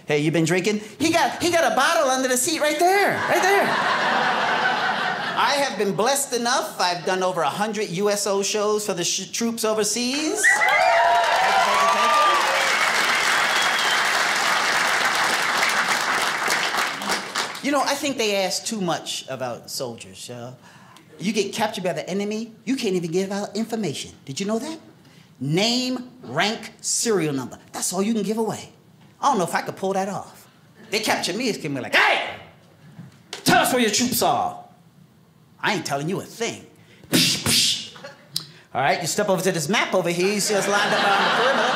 Hey, you been drinking? He got a bottle under the seat right there, right there. I have been blessed enough. I've done over 100 USO shows for the troops overseas. Thank you. You know, I think they ask too much about soldiers. You get captured by the enemy, you can't even give out information. Did you know that? Name, rank, serial number. That's all you can give away. I don't know if I could pull that off. They capture me, it's gonna be like, hey, tell us where your troops are. I ain't telling you a thing. Psh, psh. All right, you step over to this map over here, you see us lined up around the perimeter.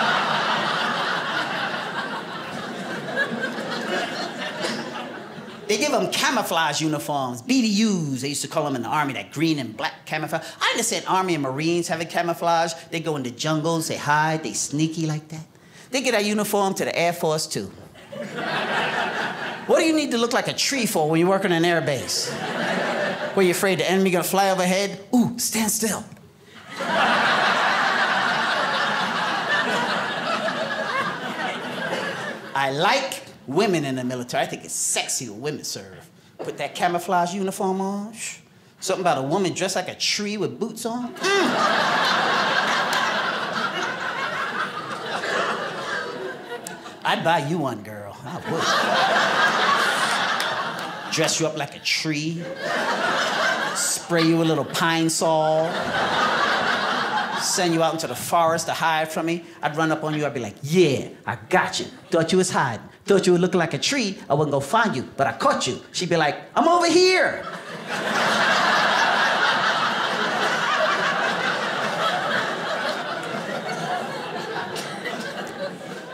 They give them camouflage uniforms, BDUs, they used to call them in the Army, that green and black camouflage. I understand Army and Marines having camouflage. They go in the jungles, they hide, they sneaky like that. They get that uniform to the Air Force too. What do you need to look like a tree for when you work on an air base? Were you afraid the enemy gonna fly overhead? Ooh, stand still. I like women in the military. I think it's sexy when women serve. Put that camouflage uniform on. Something about a woman dressed like a tree with boots on. I'd buy you one, girl. I would. Dress you up like a tree. Spray you with a little pine sol. Send you out into the forest to hide from me. I'd run up on you, I'd be like, yeah, I got you. Thought you was hiding. Thought you were looking like a tree, I wouldn't go find you, but I caught you. She'd be like, I'm over here.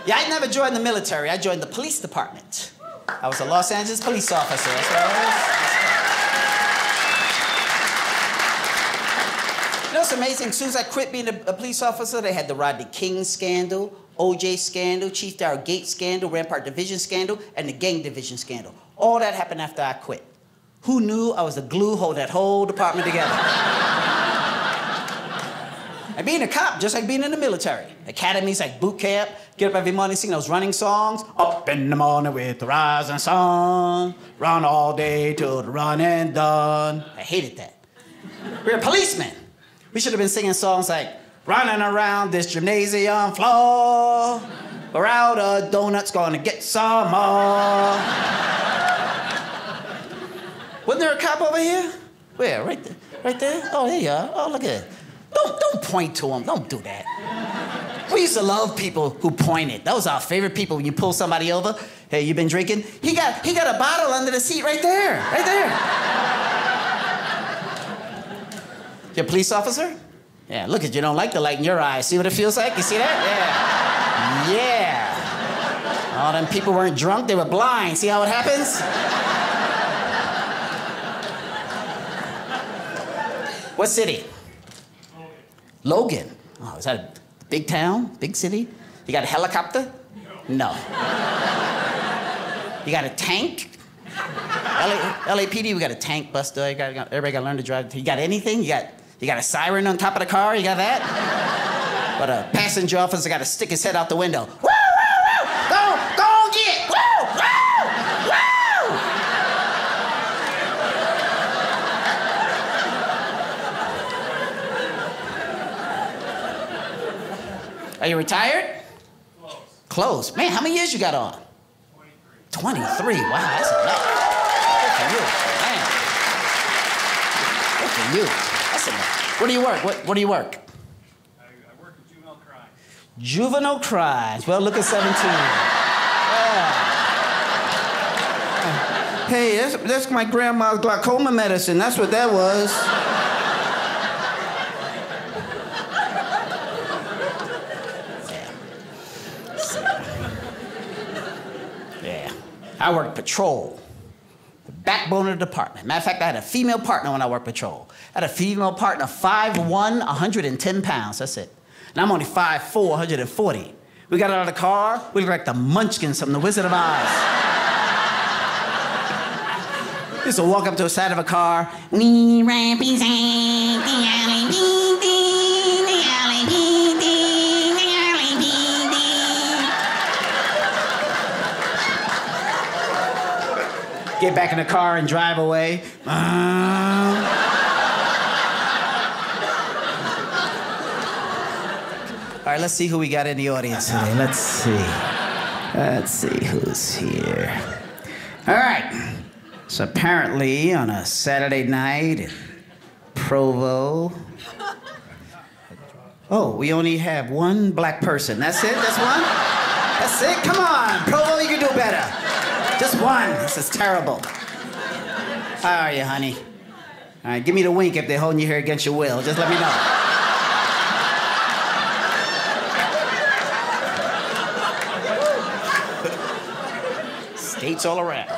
Yeah, I never joined the military. I joined the police department. I was a Los Angeles police officer. That's what I was. You know what's amazing? As soon as I quit being a police officer, they had the Rodney King scandal, OJ scandal, Chief Darrell Gates scandal, Rampart Division scandal, and the Gang Division scandal. All that happened after I quit. Who knew I was the glue holding that whole department together? And being a cop, just like being in the military. Academies like boot camp, get up every morning, sing those running songs. Up in the morning with the rising sun, run all day till the running done. I hated that. We're policemen. We should have been singing songs like, running around this gymnasium floor, we're out of donuts, gonna get some more. Wasn't there a cop over here? Where, right there? Right there? Oh, there you are. Oh, look at it. Don't point to him, don't do that. We used to love people who pointed. That was our favorite people when you pull somebody over. Hey, you been drinking? He got a bottle under the seat right there, right there. You're a police officer? Yeah, look at you, don't like the light in your eyes. See what it feels like? You see that? Yeah. Yeah. All them people weren't drunk, they were blind. See how it happens? What city? Logan. Oh, is that a big town? Big city? You got a helicopter? No. You got a tank? LAPD, we got a tank buster. Everybody got to learn to drive. You got anything? You got a siren on top of the car? You got that? But a passenger officer got to stick his head out the window. Woo, woo, woo! Go get! Woo, woo, woo! Are you retired? Close. Man, how many years you got on? 23. 23. Wow, that's enough. Good for you, man. Good for you. That's enough. Where do you work? What do you work? I work in juvenile crimes. Juvenile crimes. Well, look at 17. Yeah. Hey, that's my grandma's glaucoma medicine. That's what that was. Yeah. I work patrol. The backbone of the department. Matter of fact, I had a female partner when I worked patrol. I had a female partner, 5'1", 110 pounds, that's it. And I'm only 5'4", 140. We got out of the car, we looked like the Munchkins from The Wizard of Oz. We used to walk up to the side of a car. We represent the LAPD, the LAPD, the LAPD. Get back in the car and drive away. All right, let's see who we got in the audience today. Let's see. Let's see who's here. All right. So apparently on a Saturday night in Provo. Oh, we only have one black person. That's it? That's one? That's it? Come on, Provo, you can do better. Just one. This is terrible. How are you, honey? All right, give me the wink if they're holding you here against your will. Just let me know. States all around.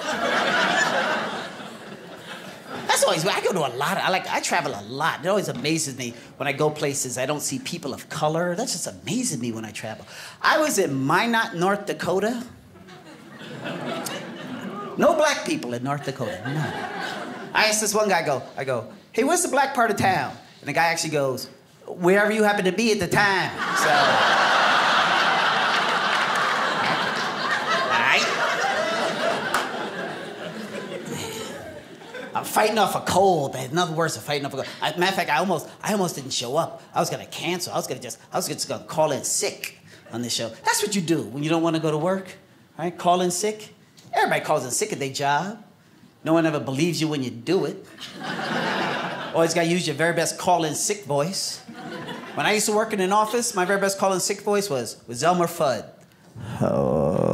That's always, I go to a lot, I travel a lot. It always amazes me when I go places, I don't see people of color. That just amazes me when I travel. I was in Minot, North Dakota. No black people in North Dakota, no. I asked this one guy, I go, hey, where's the black part of town? And the guy actually goes, wherever you happen to be at the time. So. I'm fighting off a cold, man. Nothing worse than fighting off a cold. Matter of fact, I almost didn't show up. I was gonna cancel. I was just gonna call in sick on this show. That's what you do when you don't want to go to work, right? Call in sick. Everybody calls in sick at their job. No one ever believes you when you do it. Always gotta use your very best call-in sick voice. When I used to work in an office, my very best call-in sick voice was Elmer Fudd. Oh.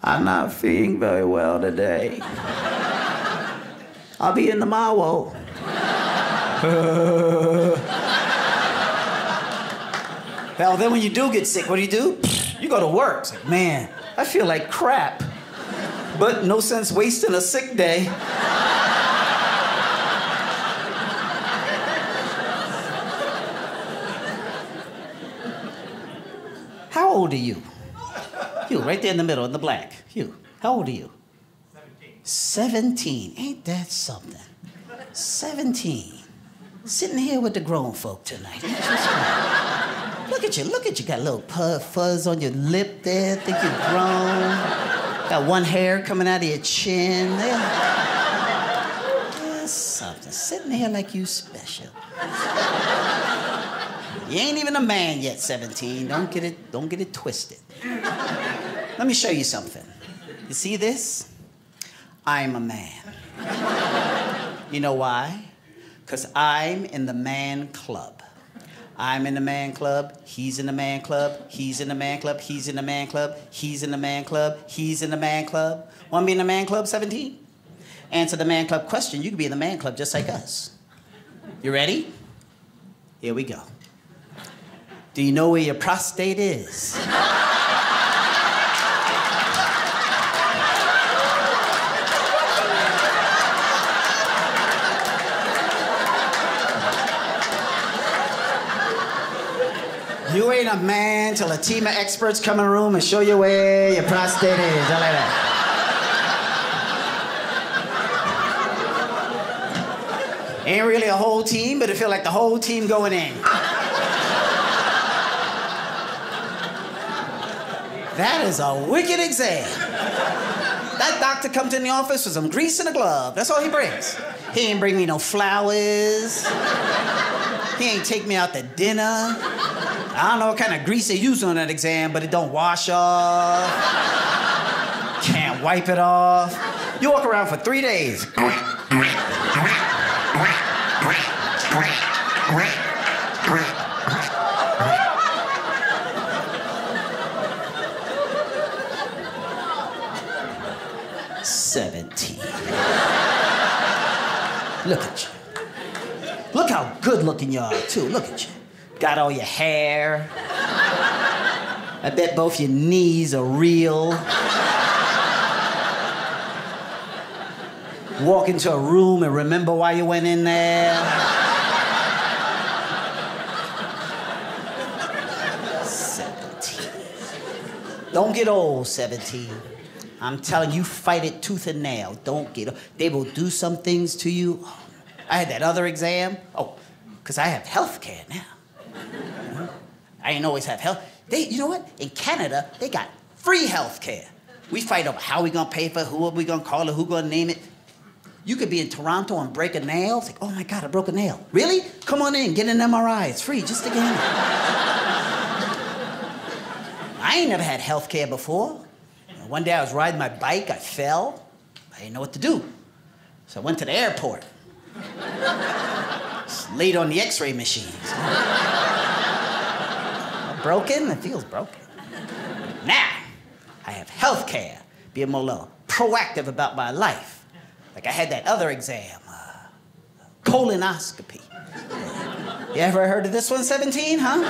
I'm not feeling very well today. I'll be in tomorrow. Well, then when you do get sick, what do? You go to work. It's like, man, I feel like crap. But no sense wasting a sick day. How old are you? You, right there in the middle, in the black. You, how old are you? 17. Ain't that something? 17. Sitting here with the grown folk tonight. Look at you. Got a little fuzz on your lip there. Think you're grown. Got one hair coming out of your chin. There's something. Sitting here like you special. You ain't even a man yet, 17. Don't get it twisted. Let me show you something. You see this? I'm a man. You know why? Because I'm in the man club. I'm in the man club, he's in the man club, he's in the man club, he's in the man club, he's in the man club, he's in the man club. Want to be in the man club, 17? Answer the man club question. You can be in the man club just like us. You ready? Here we go. Do you know where your prostate is? You ain't a man till a team of experts come in the room and show you where your prostate is. I like that. Ain't really a whole team, but it feel like the whole team going in. That is a wicked exam. That doctor comes in the office with some grease and a glove. That's all he brings. He ain't bring me no flowers. He ain't take me out to dinner. I don't know what kind of grease they use on that exam, but it don't wash off. Can't wipe it off. You walk around for 3 days. Look at you. Look how good looking you are, too. Look at you. Got all your hair. I bet both your knees are real. Walk into a room and remember why you went in there. 17. Don't get old, 17. I'm telling you, fight it tooth and nail. Don't get old. They will do some things to you. I had that other exam. Oh, because I have health care now. I ain't always have health. You know what? In Canada, they got Free health care. We fight over how we gonna pay for it, who are we gonna call it, who gonna name it. You could be in Toronto and break a nail. It's like, oh my God, I broke a nail. Really? Come on in, get an MRI. It's free, just to get in. I ain't never had health care before. One day I was riding my bike, I fell. I didn't know what to do. So I went to the airport. Just laid on the x-ray machine. Broken? It feels broken. Now, I have health care. Being more little proactive about my life. Like I had that other exam, colonoscopy. You ever heard of this one, 17, huh? No.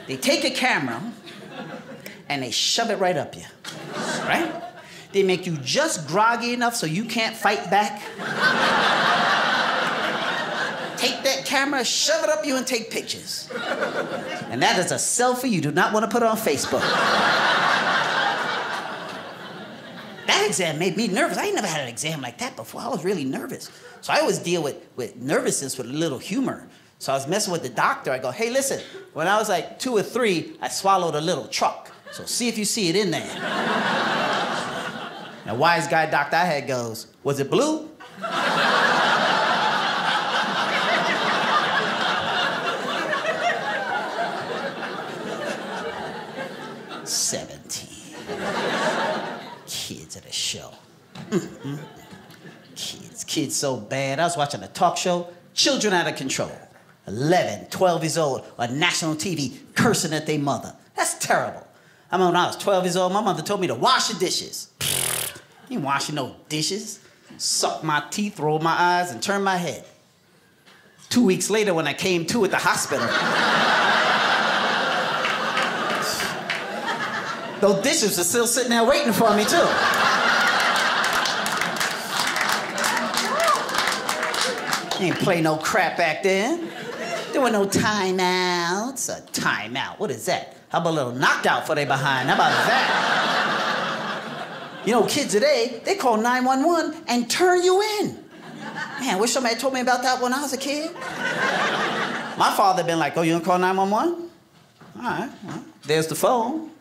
They take a camera and they shove it right up you, right? They make you just groggy enough so you can't fight back. Take that camera, shove it up you and take pictures. And that is a selfie you do not want to put on Facebook. That exam made me nervous. I ain't never had an exam like that before. I was really nervous. So I always deal with nervousness with a little humor. So I was messing with the doctor. I go, hey, listen, when I was like 2 or 3, I swallowed a little truck. So see if you see it in there. Now, wise guy doctor I had goes, was it blue? 17. Kids at a show. Kids so bad. I was watching a talk show, children out of control. 11, 12 years old, on national TV, cursing at their mother. That's terrible. I mean, when I was 12 years old, my mother told me to wash the dishes. You ain't washing no dishes. Suck my teeth, roll my eyes, and turn my head. 2 weeks later, when I came to at the hospital, those dishes are still sitting there waiting for me, too. Ain't play no crap back then. There were no timeouts. A timeout, what is that? How about a little knocked out for they behind? How about that? You know, kids today, they call 911 and turn you in. Man, I wish somebody told me about that when I was a kid. My father been like, oh, you gonna call 911? All right, well, there's the phone.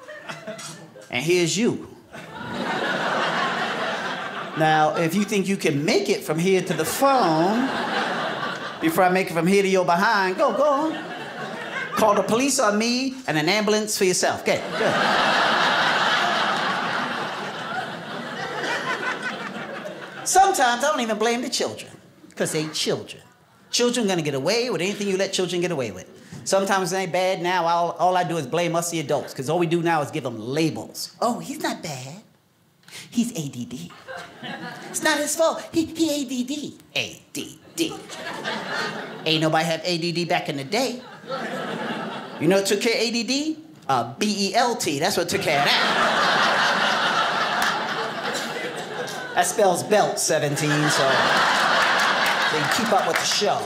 And here's you. Now, if you think you can make it from here to the phone before I make it from here to your behind, go on. Call the police on me and an ambulance for yourself. Okay, good. Sometimes I don't even blame the children, because they children. Children gonna get away with anything you let children get away with. Sometimes it ain't bad now. All I do is blame us, the adults, because all we do now is give them labels. Oh, he's not bad. He's ADD. It's not his fault. He ADD. ADD. Ain't nobody had ADD back in the day. You know what took care of ADD? BELT. That's what took care of that. That spells belt, 17, so you keep up with the show.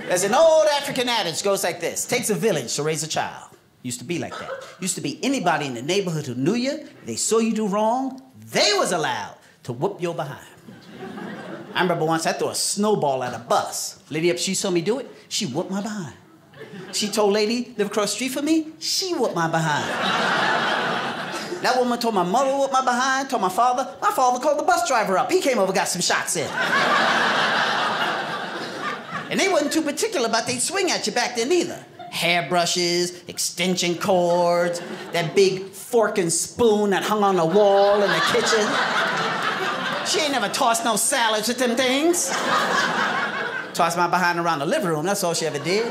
There's an old African adage, goes like this. Takes a village to raise a child. Used to be like that. Used to be anybody in the neighborhood who knew you, they saw you do wrong, they was allowed to whoop your behind. I remember once I threw a snowball at a bus. Lady up, she saw me do it, she whooped my behind. She told lady, live across the street from me, she whooped my behind. That woman told my mother whooped my behind, told my father called the bus driver up. He came over, got some shots in. And they wasn't too particular about they'd swing at you back then either. Hairbrushes, extension cords, that big fork and spoon that hung on the wall in the kitchen. She ain't never tossed no salads with them things. Tossed my behind around the living room, that's all she ever did.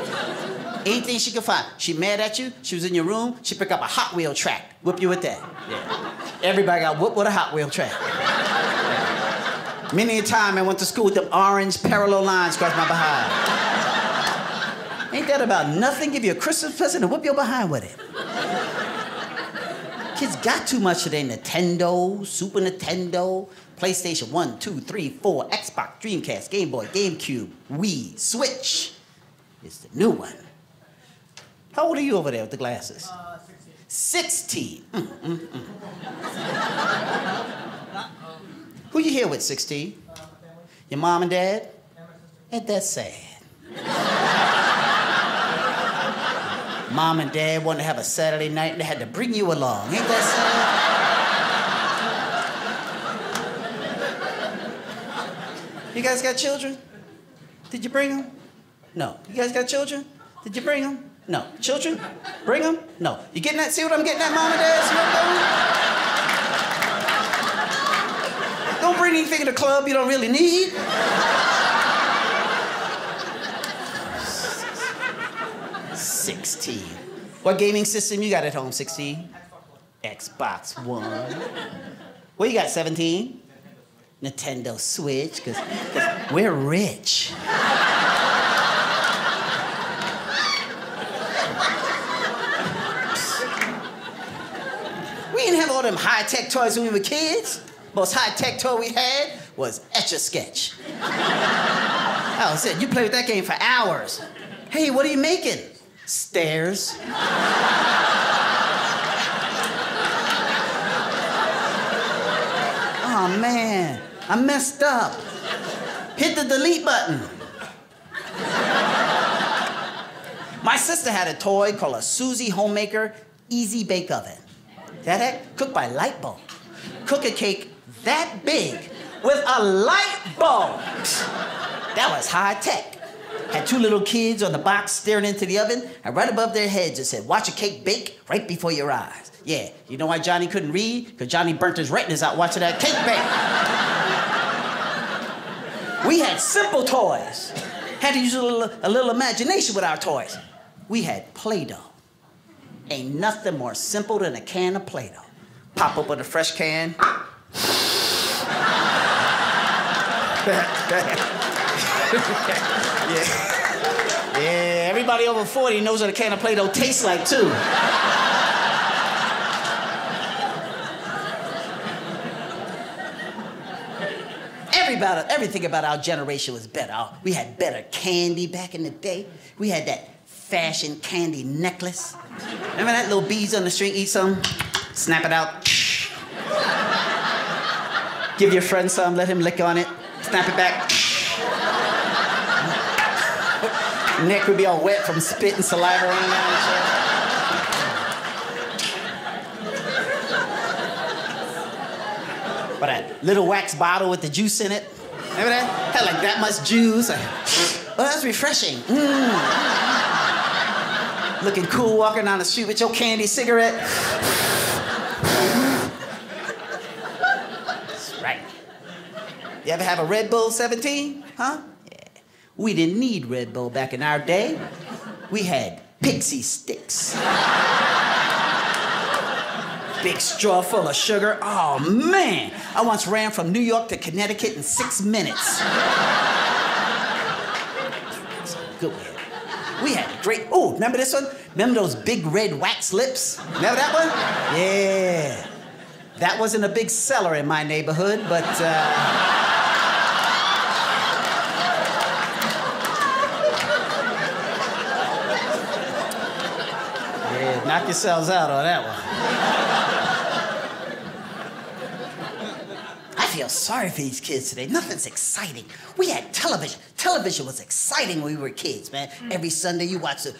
Anything she could find. She mad at you, she was in your room, she pick up a Hot Wheel track, whip you with that. Yeah. Everybody got whooped with a Hot Wheel track. Many a time I went to school with them orange parallel lines across my behind. Ain't that about nothing? Give you a Christmas present and whip your behind with it. Kids got too much of their Nintendo, Super Nintendo, PlayStation 1, 2, 3, 4, Xbox, Dreamcast, Game Boy, GameCube, Wii, Switch. It's the new one. How old are you over there with the glasses? 16. 16. Who you here with, 16? Your mom and dad? Ain't that sad? Mom and Dad wanted to have a Saturday night and they had to bring you along. Ain't that sad? You guys got children? Did you bring them? No. You guys got children? Did you bring them? No. Children? Bring them? No. You getting that? See what I'm getting at, Mom and Dad? See what I'm doing? Don't bring anything to the club you don't really need. $16. What gaming system you got at home, 16? Xbox One. What you got, 17? Nintendo Switch, because we're rich. We didn't have all them high-tech toys when we were kids. Most high-tech toy we had was Etch-a-Sketch. Oh, said you play with that game for hours. Hey, what are you making? Stairs. Oh, man, I messed up. Hit the delete button. My sister had a toy called a Susie Homemaker Easy Bake Oven. That cooked by light bulb. Cook a cake that big with a light bulb. That was high tech. Had two little kids on the box staring into the oven, and right above their heads it said, "Watch a cake bake right before your eyes." Yeah, you know why Johnny couldn't read? Because Johnny burnt his retinas out watching that cake bake. We had simple toys. Had to use a little imagination with our toys. We had Play-Doh. Ain't nothing more simple than a can of Play-Doh. Pop open a fresh can. Yeah, everybody over 40 knows what a can of Play-Doh tastes like, too. Everything about our generation was better. We had better candy back in the day. We had that fashion candy necklace. Remember that little beads on the string? Eat some, snap it out. Give your friend some, let him lick on it, snap it back. Neck would be all wet from spit and saliva running down his shirt. But that little wax bottle with the juice in it, remember that? Had like that much juice. Oh, that's refreshing. Looking cool walking down the street with your candy cigarette. That's right. You ever have a Red Bull 17? Huh? Yeah. We didn't need Red Bull back in our day. We had Pixie Sticks. Big straw full of sugar. Oh, man. I once ran from New York to Connecticut in 6 minutes. Good one. We had great, oh, remember this one? Remember those big red wax lips? Remember that one? Yeah. That wasn't a big seller in my neighborhood, but, yeah, knock yourselves out on that one. I feel sorry for these kids today. Nothing's exciting. We had television. Television was exciting when we were kids, man. Every Sunday you watch the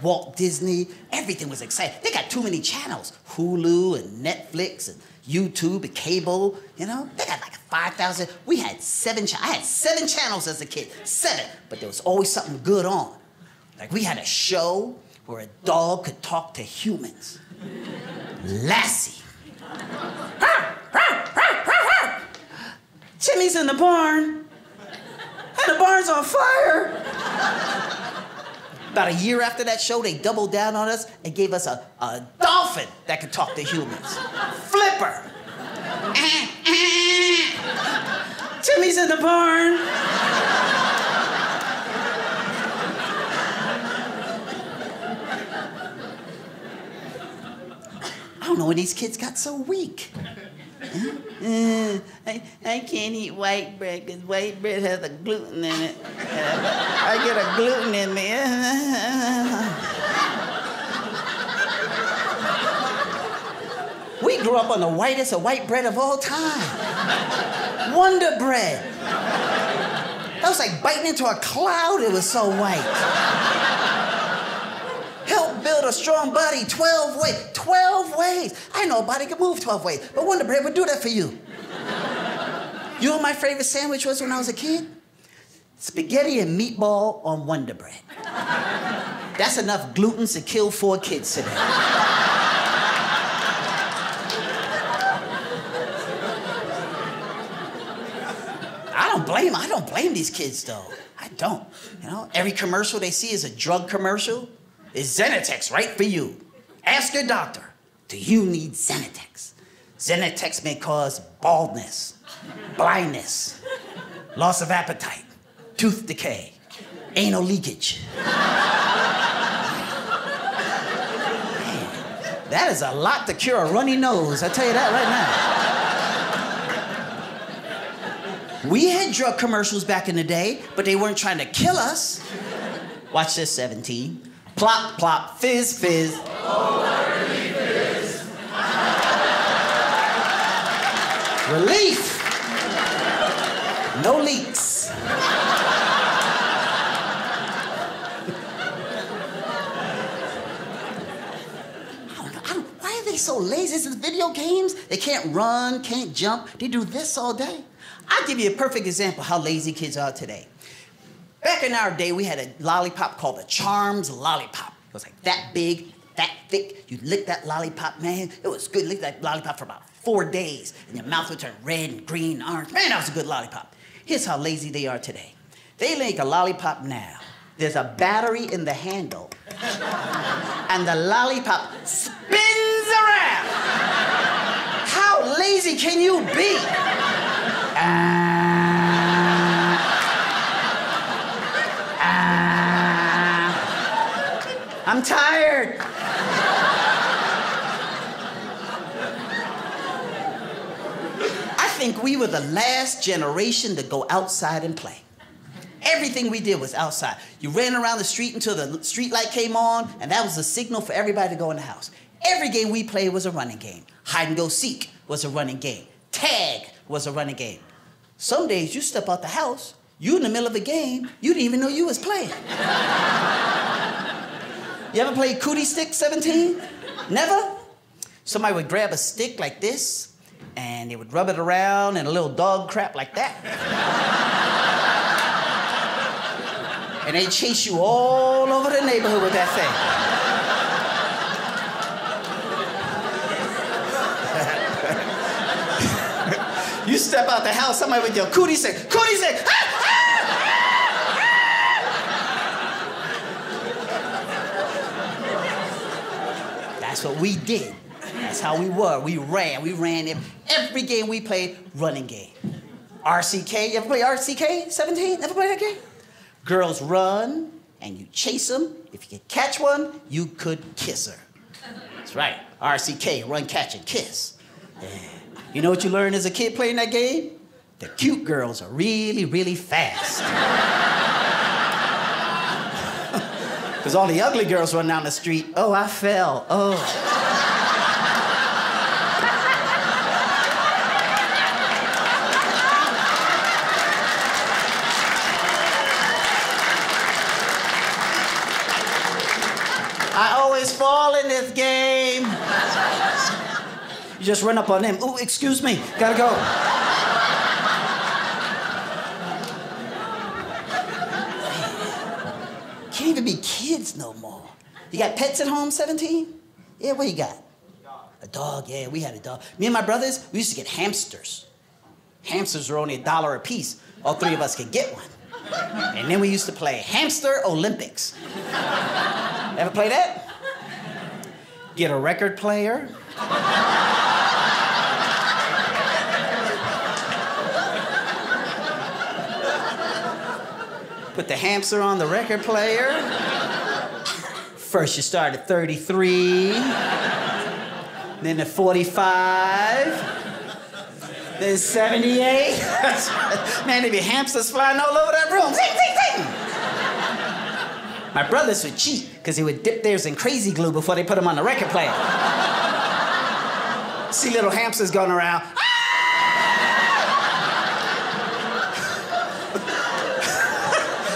Walt Disney. Everything was exciting. They got too many channels. Hulu and Netflix and YouTube and cable, you know? They got like 5,000. We had 7 channels. I had 7 channels as a kid. 7. But there was always something good on. Like we had a show where a dog could talk to humans. Lassie. Jimmy's in the barn, and the barn's on fire. About a year after that show, they doubled down on us and gave us a dolphin that could talk to humans. Flipper. Jimmy's in the barn. I don't know when these kids got so weak. I can't eat white bread because white bread has a gluten in it. I get a gluten in me. We grew up on the whitest of white bread of all time. Wonder Bread. That was like biting into a cloud, it was so white. Help build build a strong body 12 ways. 12 ways. I know a body can move 12 ways, but Wonder Bread would do that for you. You know what my favorite sandwich was when I was a kid? Spaghetti and meatball on Wonder Bread. That's enough gluten to kill 4 kids today. I don't blame these kids, though. I don't. You know, every commercial they see is a drug commercial. It's Xanatex right for you. Ask your doctor, do you need Xanatex? Xanatex may cause baldness, blindness, loss of appetite, tooth decay, anal leakage. Man, that is a lot to cure a runny nose, I tell you that right now. We had drug commercials back in the day, but they weren't trying to kill us. Watch this, 17. Plop, plop, fizz, fizz. Oh, fizz. Relief. No leaks. Why are they so lazy? This is video games. They can't run, can't jump. They do this all day. I'll give you a perfect example how lazy kids are today. Back in our day, we had a lollipop called the Charms Lollipop. It was like that big, that thick. You'd lick that lollipop, man. It was good. Lick that lollipop for about 4 days, and your mouth would turn red and green and orange. Man, that was a good lollipop. Here's how lazy they are today. They make a lollipop now. There's a battery in the handle, and the lollipop spins around. How lazy can you be? I'm tired. I think we were the last generation to go outside and play. Everything we did was outside. You ran around the street until the street light came on, and that was the signal for everybody to go in the house. Every game we played was a running game. Hide and go seek was a running game. Tag was a running game. Some days you step out the house, you in the middle of a game, you didn't even know you was playing. You ever played cootie stick 17? Never? Somebody would grab a stick like this, and they would rub it around in a little dog crap like that. And they'd chase you all over the neighborhood with that thing. You step out the house, somebody with your cootie stick, cootie stick! Ah! That's what we did. That's how we were. We ran every game we played, running game. RCK, you ever play RCK 17? Ever play that game? Girls run and you chase them. If you could catch one, you could kiss her. That's right. RCK, run, catch, and kiss. Yeah. You know what you learn as a kid playing that game? The cute girls are really, really fast. Because all the ugly girls run down the street. Oh, I fell. Oh. I always fall in this game. You just run up on them. Ooh, excuse me, gotta go. Can't even be kids no more. You got pets at home, 17? Yeah, what you got? A dog, yeah, we had a dog. Me and my brothers, we used to get hamsters. Hamsters were only $1 a piece. All 3 of us could get one. And then we used to play Hamster Olympics. Ever play that? Get a record player. Put the hamster on the record player. First you start at 33, then at 45, then 78. Man, there'd be hamsters flying all over that room. Zing, zing, zing. My brothers would cheat because they would dip theirs in crazy glue before they put them on the record player. See little hamsters going around.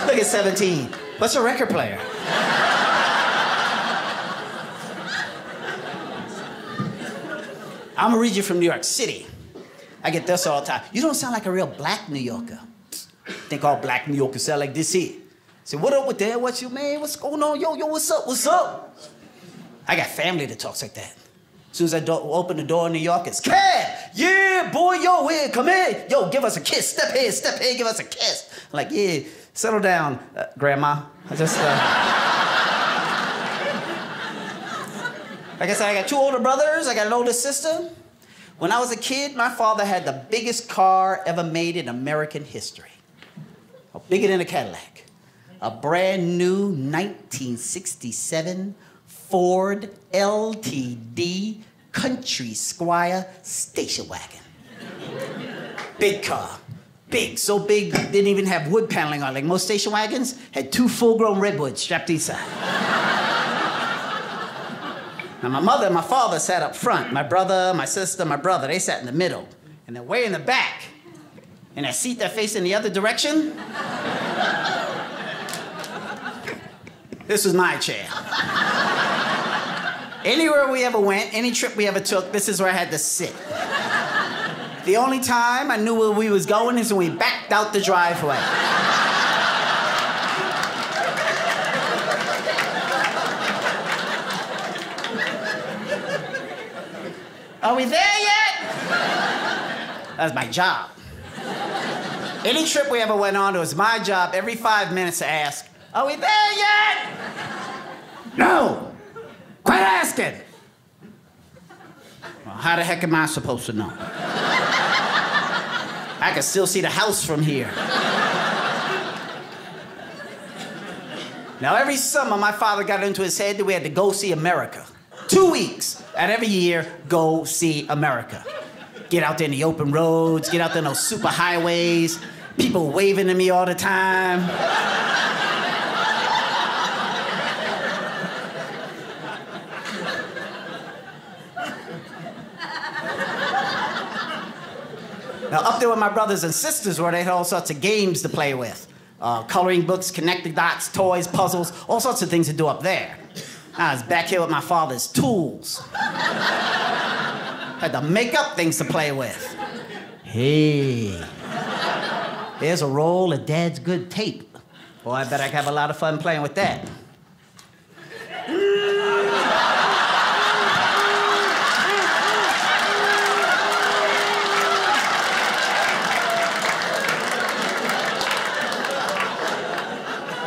Look at 17. What's a record player? I'm originally from New York City. I get this all the time. You don't sound like a real black New Yorker. Think all black New Yorkers sound like this here. Say, what up with that? What's your man? What's going on? Yo, what's up? What's up? I got family that talks like that. As soon as I open the door in New York, it's Cad! Yeah, boy, yo, here, come in. Yo, give us a kiss. Step here, give us a kiss. I'm like, yeah, settle down, Grandma. Like I said, I got 2 older brothers. I got an older sister. When I was a kid, my father had the biggest car ever made in American history. Bigger than a Cadillac. A brand new 1967 Ford LTD Country Squire station wagon. Big car. Big, so big, didn't even have wood paneling on it. Like most station wagons, had 2 full-grown redwoods strapped inside. Now, my mother and my father sat up front. My brother, my sister, my brother, they sat in the middle. And then way in the back, in that seat that faced in the other direction, this was my chair. Anywhere we ever went, any trip we ever took, this is where I had to sit. The only time I knew where we was going is when we backed out the driveway. Are we there yet? That was my job. Any trip we ever went on, it was my job every 5 minutes to ask, are we there yet? No. Quit asking. Well, how the heck am I supposed to know? I can still see the house from here. Now, every summer, my father got into his head that we had to go see America. 2 weeks out of every year, go see America. Get out there in the open roads, get out there in those super highways, people waving to me all the time. Now, up there with my brothers and sisters where they had all sorts of games to play with. Coloring books, connecting dots, toys, puzzles, all sorts of things to do up there. I was back here with my father's tools. Had to make up things to play with. Hey, there's a roll of Dad's good tape. Boy, I bet I could have a lot of fun playing with that.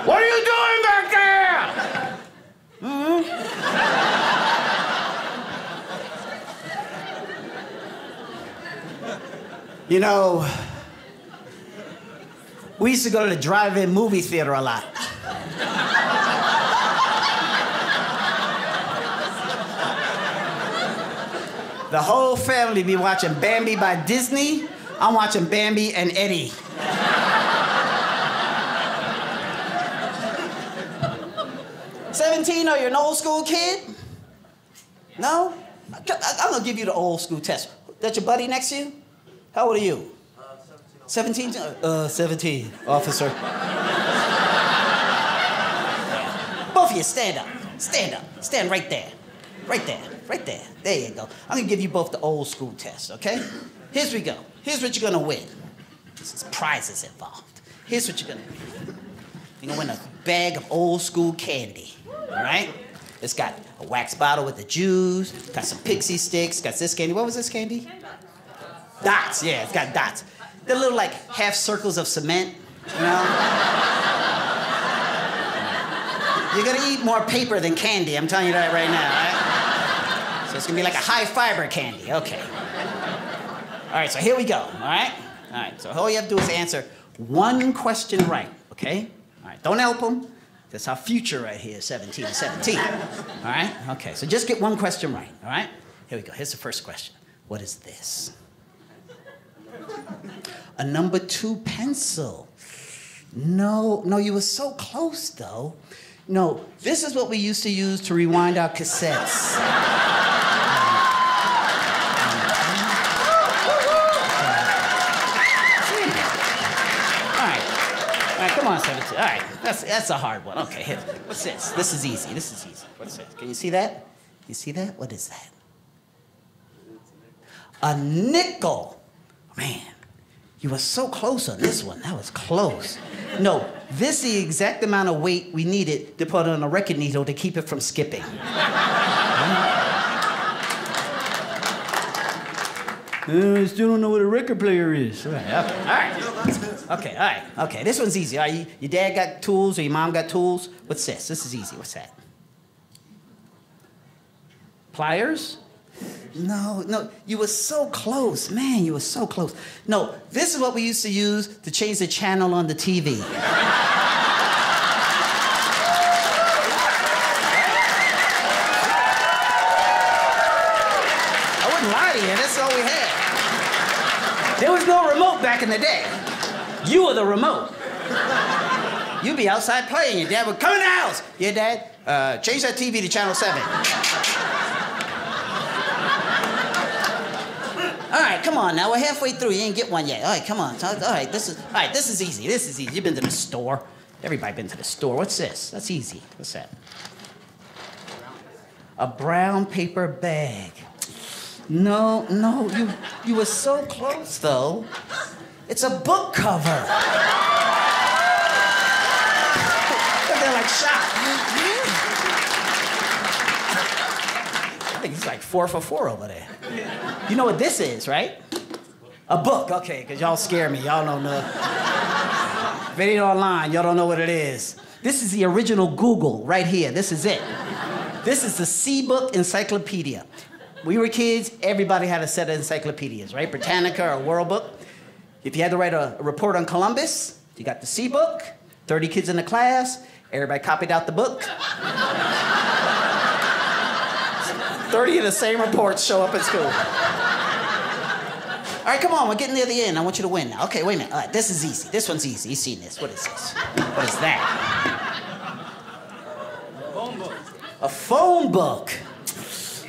What are you doing back there? You know, we used to go to the drive-in movie theater a lot. The whole family be watching Bambi by Disney. I'm watching Bambi and Eddie. 17, are you an old school kid? No? I'm gonna give you the old school test. That your buddy next to you? How old are you? 17. 17, officer. Both of you, stand up. Stand up. Stand right there. Right there. Right there. There you go. I'm gonna give you both the old school test, okay? Here's we go. Here's what you're gonna win. There's prizes involved. Here's what you're gonna win. You're gonna win a bag of old school candy, all right? It's got a wax bottle with the juice, got some pixie sticks, got this candy. What was this candy? Dots, yeah, it's got dots. They're little, like, half circles of cement, you know? You're gonna eat more paper than candy, I'm telling you that right now, all right? So it's gonna be like a high fiber candy, okay. All right, so here we go, all right? All right, so all you have to do is answer one question right, okay? All right, don't help them. That's our future right here, 17 to 17. All right? Okay, so just get one question right, all right? Here we go. Here's the first question. What is this? A number 2 pencil. No, you were so close, though. No, this is what we used to use to rewind our cassettes. All right, come on, 17. All right, that's a hard one. Okay, here. What's this? This is easy. This is easy. What's this? Can you see that? You see that? What is that? A nickel. Man, you were so close on this one. That was close. No, this is the exact amount of weight we needed to put on a record needle to keep it from skipping. I still don't know what a record player is. All right. Okay. This one's easy. All right, your dad got tools or your mom got tools? What's this? This is easy. What's that? Pliers? No, you were so close. Man, you were so close. No, this is what we used to use to change the channel on the TV. I wouldn't lie to you, that's all we had. There was no remote back in the day. You were the remote. You'd be outside playing, your dad would come in the house. Yeah, Dad, change that TV to channel 7. All right, come on now. We're halfway through. You ain't get one yet. All right, come on. All right, this is easy. This is easy. You've been to the store. Everybody been to the store. What's this? That's easy. What's that? A brown paper bag. No, you were so close though. It's a book cover. They're like shot. I think he's like 4 for 4 over there. You know what this is, right? A book, okay, because y'all scare me. Y'all don't know. If it ain't online, y'all don't know what it is. This is the original Google right here. This is it. This is the C-Book Encyclopedia. We were kids, everybody had a set of encyclopedias, right? Britannica or World Book. If you had to write a report on Columbus, you got the C-Book, 30 kids in the class, everybody copied out the book. 30 of the same reports show up at school. All right, come on, we're getting near the end. I want you to win now. Okay, wait a minute. All right, this is easy. This one's easy. You've seen this. What is this? What is that? Phone book. A phone book.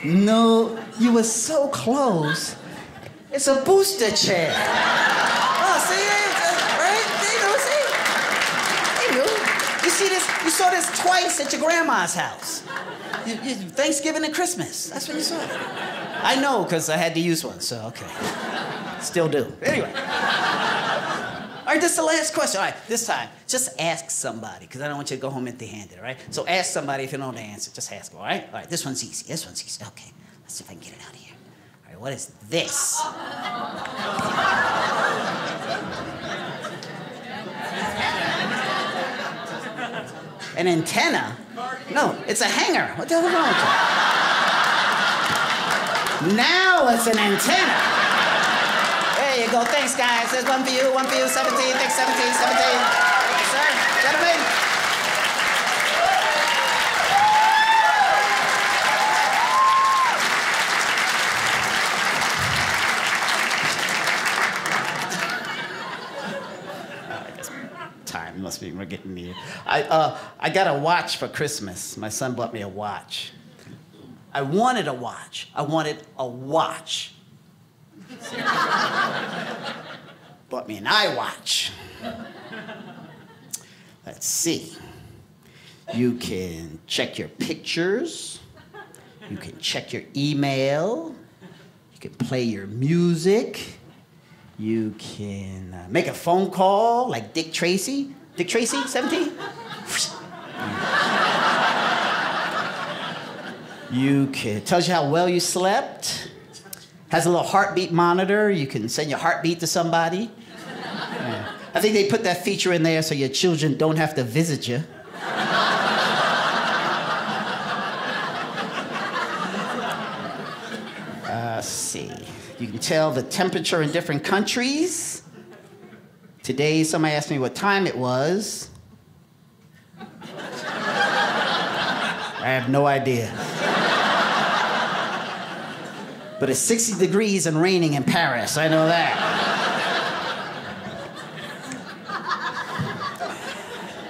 No, you were so close. It's a booster chair. Oh, see, right? You see this? You saw this twice at your grandma's house. Thanksgiving and Christmas. That's what you saw. I know, because I had to use one, so okay. Still do. Anyway. All right, this is the last question. All right, this time, just ask somebody, because I don't want you to go home empty-handed, all right? So ask somebody if you don't know the answer. Just ask them, all right? All right, this one's easy. This one's easy. Okay, let's see if I can get it out of here. All right, what is this? An antenna? No, it's a hanger. What the hell is wrong with you? Now it's an antenna. There you go. Thanks, guys. There's one for you, 17. Thanks, 17. Sir, gentlemen. Time must be, we're getting near. I got a watch for Christmas. My son bought me a watch. I wanted a watch. I wanted a watch. Bought me an iWatch. Let's see. You can check your pictures. You can check your email. You can play your music. You can make a phone call like Dick Tracy. Dick Tracy, 17? You can, tells you how well you slept. Has a little heartbeat monitor. You can send your heartbeat to somebody. Yeah. I think they put that feature in there so your children don't have to visit you. Let's see. You can tell the temperature in different countries. Today, somebody asked me what time it was. I have no idea. But it's 60 degrees and raining in Paris, I know that.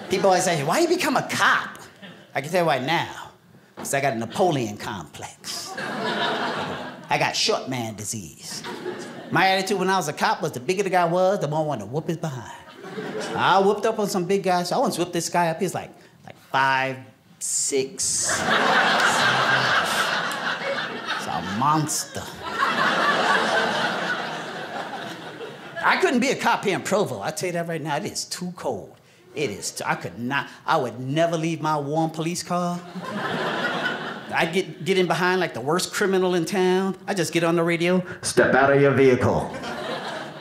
People always say, why you become a cop? I can tell you right now, because I got a Napoleon complex. I got short man disease. My attitude when I was a cop was the bigger the guy was, the more I wanted to whoop his behind. I whooped up on some big guys. So I once whooped this guy up. He was like 5, 6. It's a monster. I couldn't be a cop here in Provo. I tell you that right now, it is too cold. It is, I could not, I would never leave my warm police car. I'd get in behind like the worst criminal in town. I just get on the radio, step out of your vehicle.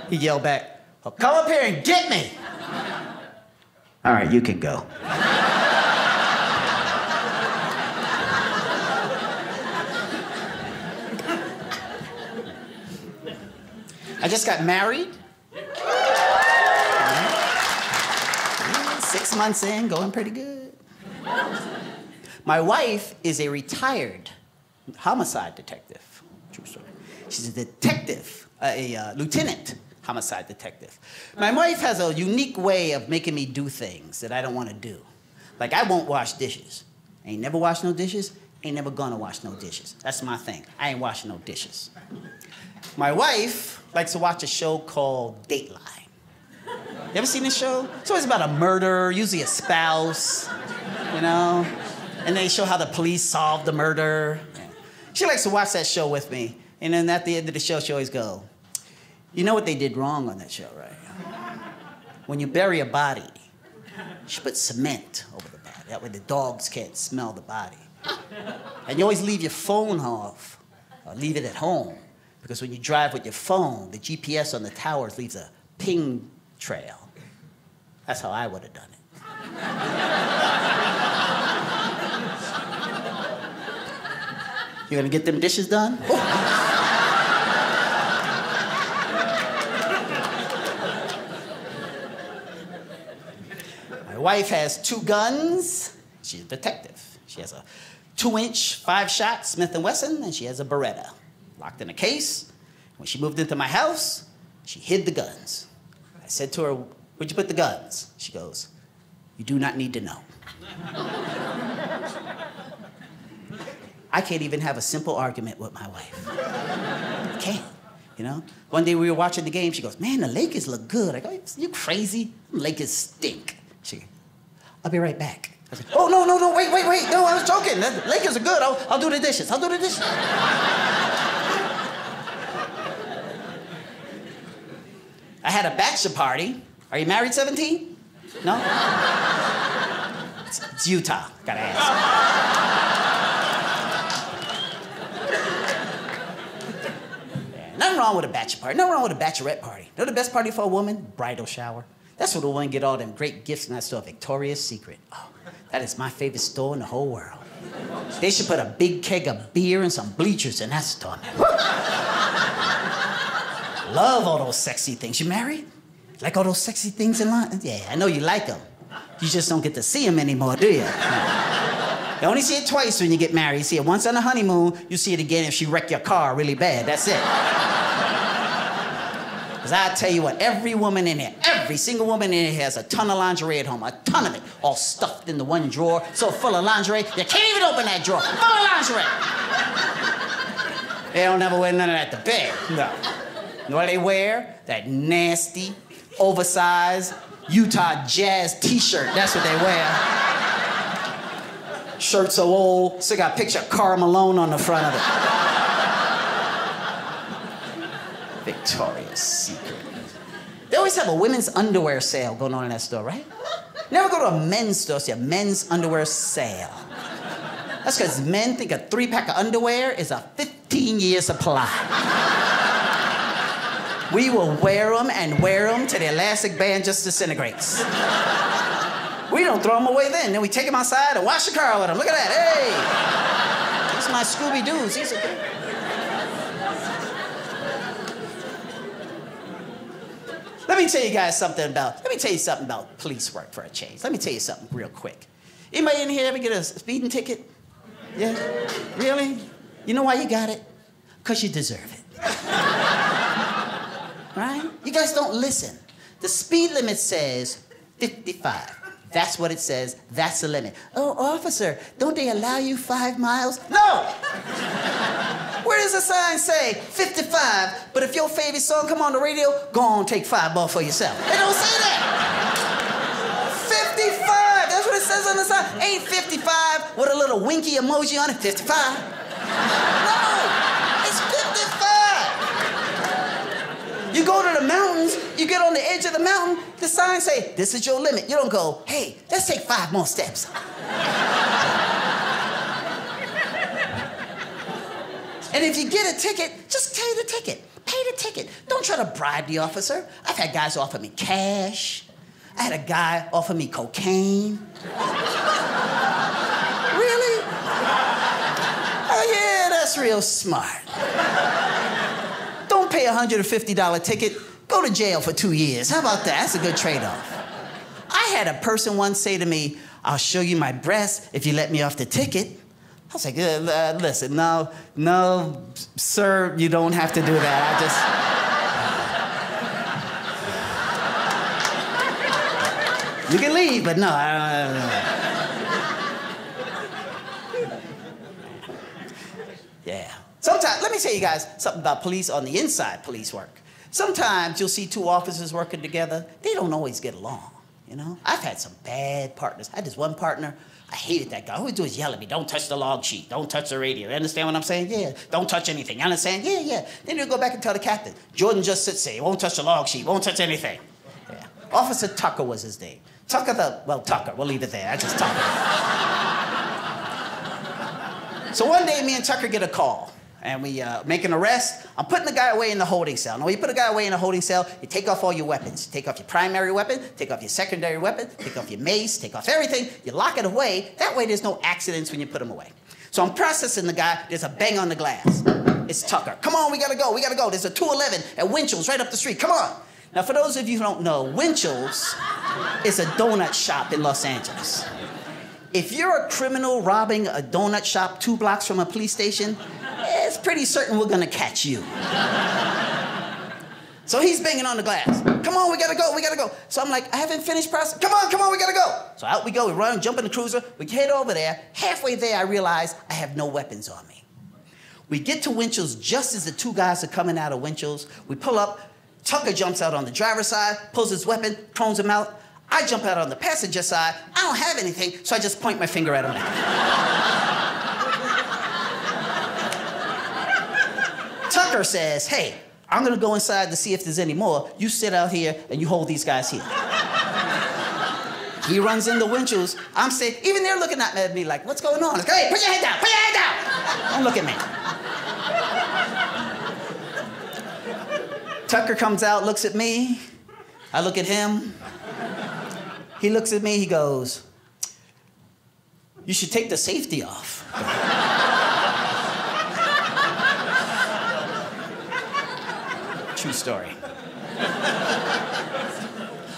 He'd yell back, oh, come up here and get me. All right, you can go. I just got married. 6 months in, going pretty good. My wife is a retired homicide detective. True story. She's a detective, a lieutenant homicide detective. My wife has a unique way of making me do things that I don't want to do. Like, I won't wash dishes. Ain't never washed no dishes, ain't never gonna wash no dishes. That's my thing. I ain't washing no dishes. My wife likes to watch a show called Dateline. You ever seen this show? It's always about a murder, usually a spouse, you know? And they show how the police solved the murder. She likes to watch that show with me. And then at the end of the show, she always go, you know what they did wrong on that show, right? When you bury a body, you should put cement over the body. That way the dogs can't smell the body. And you always leave your phone off, or leave it at home. Because when you drive with your phone, the GPS on the towers leaves a ping trail. That's how I would have done it. You gonna get them dishes done? My wife has 2 guns. She's a detective. She has a 2-inch 5-shot Smith & Wesson, and she has a Beretta. Locked in a case. When she moved into my house, she hid the guns. I said to her, where'd you put the guns? She goes, you do not need to know. I can't even have a simple argument with my wife. I can't, you know? One day we were watching the game, she goes, man, the Lakers look good. I go, you crazy? Lakers stink. She goes, I'll be right back. I said, oh, no, wait. No, I was joking. The Lakers are good. I'll do the dishes. I had a bachelor party. Are you married, 17? No? It's Utah, gotta ask. Yeah, nothing wrong with a bachelor party, nothing wrong with a bachelorette party. You know the best party for a woman? Bridal shower. That's where the woman get all them great gifts in that store, Victoria's Secret. Oh, that is my favorite store in the whole world. They should put a big keg of beer and some bleachers in that store. Love all those sexy things. You married? Like all those sexy things in line? Yeah, I know you like them. You just don't get to see them anymore, do you? You only see it twice when you get married. You see it once on the honeymoon, you see it again if she wrecked your car really bad. That's it. Because I tell you what, every woman in here, every single woman in here has a ton of lingerie at home, a ton of it, all stuffed into one drawer, so full of lingerie, you can't even open that drawer, full of lingerie. They don't ever wear none of that to bed, no. You know what they wear? That nasty, oversized Utah Jazz t-shirt. That's what they wear. Shirt so old, still got a picture of Karl Malone on the front of it. Victoria's Secret. They always have a women's underwear sale going on in that store, right? Never go to a men's store, see a men's underwear sale. That's because men think a 3-pack of underwear is a 15-year supply. We will wear them till the elastic band just disintegrates. We don't throw them away then we take them outside and wash the car with them. Look at that, hey! These are my Scooby-Doos, these are good. Let me tell you something about police work for a change. Let me tell you something real quick. Anybody in here ever get a speeding ticket? Yeah? Really? You know why you got it? Because you deserve it. Right? You guys don't listen. The speed limit says 55. That's what it says. That's the limit. Oh, officer, don't they allow you 5 miles? No! Where does the sign say 55, but if your favorite song come on the radio, go on, take 5 ball for yourself. They don't say that. 55, that's what it says on the sign. Ain't 55 with a little winky emoji on it, 55. No, it's 55. You go to the mountains, You get on the edge of the mountain, the sign say, this is your limit. You don't go, hey, let's take 5 more steps. And if you get a ticket, just pay the ticket. Pay the ticket. Don't try to bribe the officer. I've had guys offer me cash. I had a guy offer me cocaine. Really? Oh, yeah, that's real smart. Don't pay a $150 ticket. Go to jail for 2 years. How about that? That's a good trade-off. I had a person once say to me, I'll show you my breasts if you let me off the ticket. I was like, listen, no, sir, you don't have to do that. You can leave, but no. Yeah. Sometimes, let me tell you guys something about police on the inside police work. Sometimes you'll see 2 officers working together. They don't always get along, you know? I've had some bad partners. I had this one partner. I hated that guy. All he would do is yell at me, don't touch the log sheet, don't touch the radio. You understand what I'm saying? Yeah. Don't touch anything. You understand? Yeah, yeah. Then he'll go back and tell the captain, Jordan just sits there. He won't touch the log sheet, won't touch anything. Yeah. Officer Tucker was his name. Tucker, we'll leave it there. I just Tucker. So one day, me and Tucker get a call. And we make an arrest. I'm putting the guy away in the holding cell. Now, when you put a guy away in a holding cell, you take off all your weapons. You take off your primary weapon, take off your secondary weapon, take off your mace, take off everything. You lock it away. That way, there's no accidents when you put him away. So I'm processing the guy. There's a bang on the glass. It's Tucker. Come on, we gotta go. We gotta go. There's a 211 at Winchell's right up the street. Come on. Now, for those of you who don't know, Winchell's is a donut shop in Los Angeles. If you're a criminal robbing a donut shop 2 blocks from a police station, it's pretty certain we're gonna catch you. So he's banging on the glass. Come on, we gotta go, we gotta go. So I'm like, I haven't finished processing. Come on, we gotta go. So out we go, we run, jump in the cruiser, we head over there. Halfway there, I realize I have no weapons on me. We get to Winchell's just as the 2 guys are coming out of Winchell's. We pull up, Tucker jumps out on the driver's side, pulls his weapon, prones him out. I jump out on the passenger side. I don't have anything, so I just point my finger at him. Tucker says, hey, I'm gonna go inside to see if there's any more. You sit out here and you hold these guys here. He runs into Winchell's. I'm saying, even they're looking at me like, what's going on? Like, hey, put your head down, put your head down. Don't look at me. Tucker comes out, looks at me. I look at him. He looks at me, he goes, you should take the safety off. True story.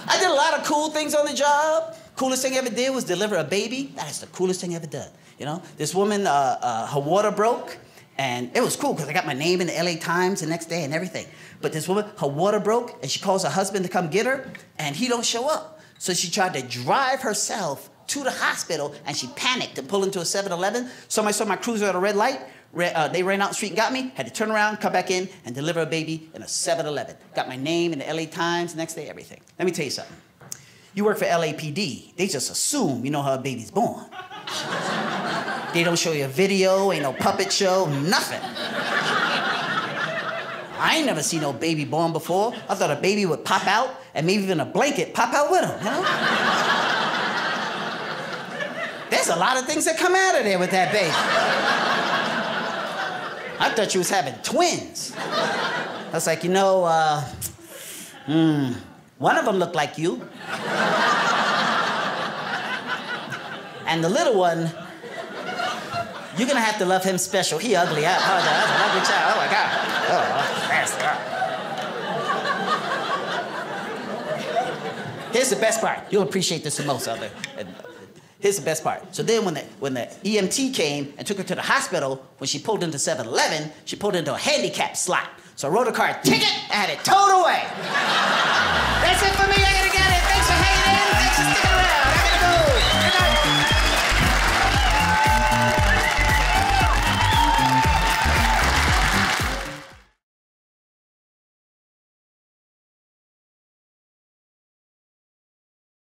I did a lot of cool things on the job. Coolest thing I ever did was deliver a baby. That is the coolest thing I ever done. You know, this woman, her water broke, and it was cool because I got my name in the LA Times the next day and everything. But this woman, her water broke, and she calls her husband to come get her, and he don't show up. So she tried to drive herself to the hospital, and she panicked and pulled into a 7-Eleven. Somebody saw my cruiser at a red light. They ran out the street and got me, had to turn around, come back in, and deliver a baby in a 7-Eleven. Got my name in the LA Times, next day, everything. Let me tell you something. You work for LAPD, they just assume you know how a baby's born. They don't show you a video, ain't no puppet show, nothing. I ain't never seen no baby born before. I thought a baby would pop out and maybe even a blanket pop out with him, you know? There's a lot of things that come out of there with that baby. I thought you was having twins. I was like, you know, one of them looked like you. And the little one, you're gonna have to love him special. He ugly. That's an ugly child. Oh my God. Oh, nasty. Here's the best part. You'll appreciate this the most out there. Here's the best part. So then when the EMT came and took her to the hospital, when she pulled into 7-Eleven, she pulled into a handicap slot. So I wrote a car ticket and had it towed away. That's it for me. I gotta go.